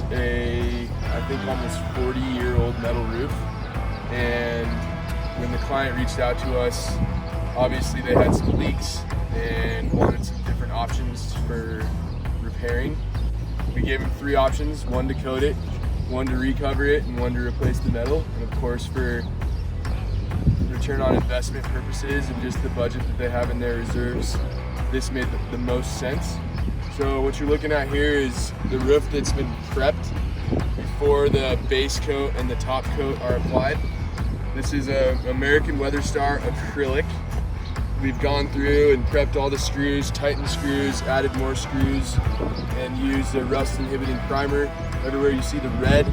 is I think almost 40-year-old metal roof, and when the client reached out to us, obviously they had some leaks and wanted some different options for repairing. We gave them 3 options: one to coat it, one to recover it, and one to replace the metal. And of course, for return on investment purposes and just the budget that they have in their reserves, this made the most sense. So what you're looking at here is the roof that's been prepped before the base coat and the top coat are applied. This is a American Weatherstar acrylic. We've gone through and prepped all the screws, tightened screws, added more screws, and used a rust inhibiting primer. Everywhere you see the red,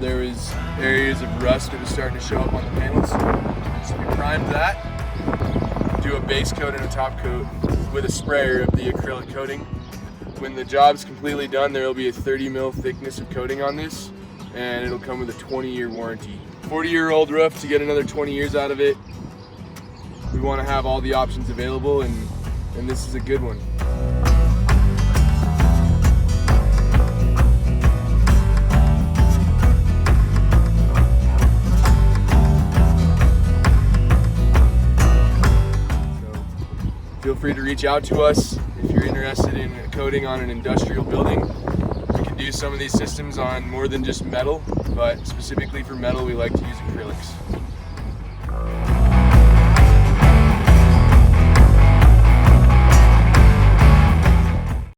there was areas of rust that was starting to show up on the panels. So we primed that, do a base coat and a top coat with a sprayer of the acrylic coating. When the job's completely done, there will be a 30 mil thickness of coating on this, and it'll come with a 20-year warranty. 40-year-old roof, to get another 20 years out of it, we want to have all the options available, and this is a good one. Feel free to reach out to us if you're interested in coating on an industrial building. We can do some of these systems on more than just metal, but specifically for metal, we like to use acrylics.